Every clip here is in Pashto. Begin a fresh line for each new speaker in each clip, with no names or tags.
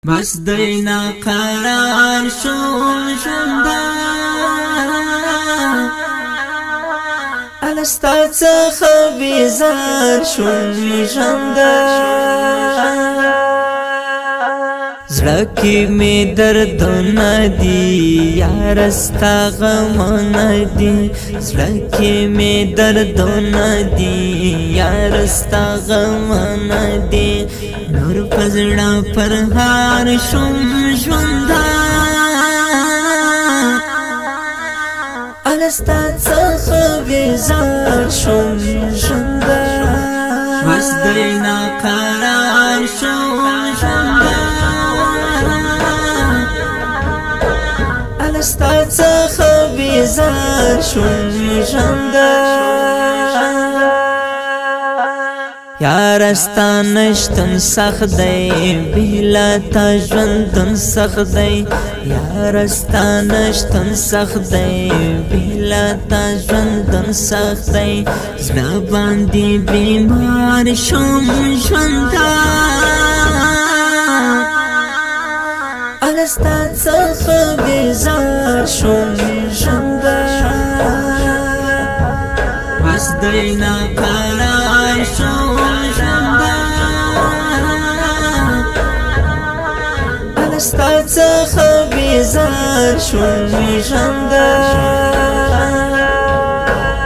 بس دینا قرار شوم ژونده الستا څخه بیزار شوم ژونده زړه کې مې دردونه دي یاره ستا غمونه دي زړه کې مې دردونه دي یاره ستا غمونه دي نور په زړه پرهار شوم ژونده الستا څخه بیزار شوم ژونده بس دینا قرار شوم ژونده الستا څخه بیزار شوم ژونده یاره ستا نشتون سخت دی بېله تا ژوندون سخت دی یاره ستا نشتون سخت دی بېله تا ژوندون سخت دی زړه باندې بیمار شوم ژونده الستا څخه بیزار شوم ژونده بس دینا قرار شوم ژونده الستا څخه بیزار شوم ژونده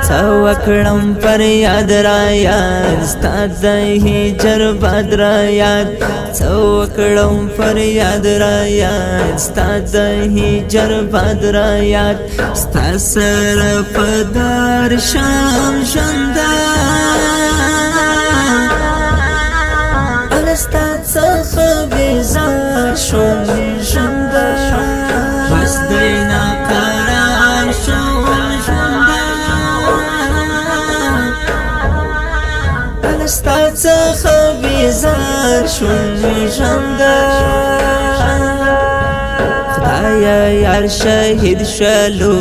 څه وکړم پر یاد را یاد ستا د هجر باد را یاد څه وکړم پر یاد را یاد ستا د هجر باد را یاد ستا سره په دار شم ژونده الستا څخه بیزار شوم ژونده بس دینا قرار شوم ژونده الستا څخه بیزار شوم ژونده خدایا یار شهید شلو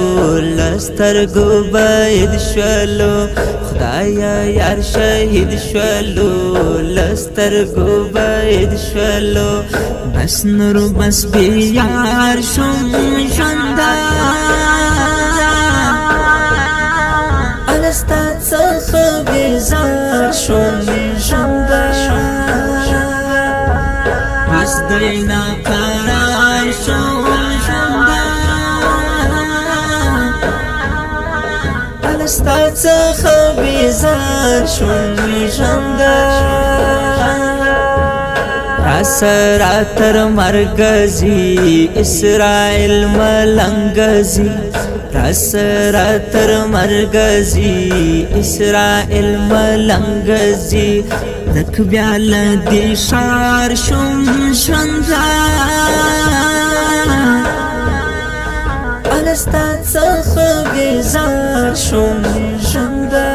لسترګو بید شلو خدایا یار شهید شلو لسترګو بید شلو بس نور بس بیار شوم ژونده الستا څخه بیزار شوم ژونده بس دینا قرار شوم ژونده الستا څخه بیزار شوم ژونده راسره تر مرګ ځي اسرائیل ملنګ ځي راسره تر مرګ ځي اسرائیل ملنګ ځي دک بیا له دې ښار شوم ژونده الستا څخه بیزار شوم ژونده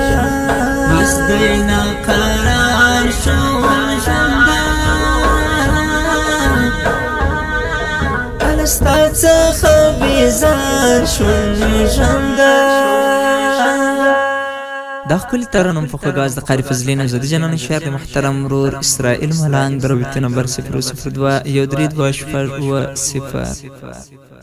بس دینا قرار شوم ژونده الستا څخه بیزار شوم ژونده دا ښکلي ترنم په غاز د قاری فضلي نوزادي جانان شعر د محترم ورور اسرائیل ملنګ د روبیت نمبر 002 132 0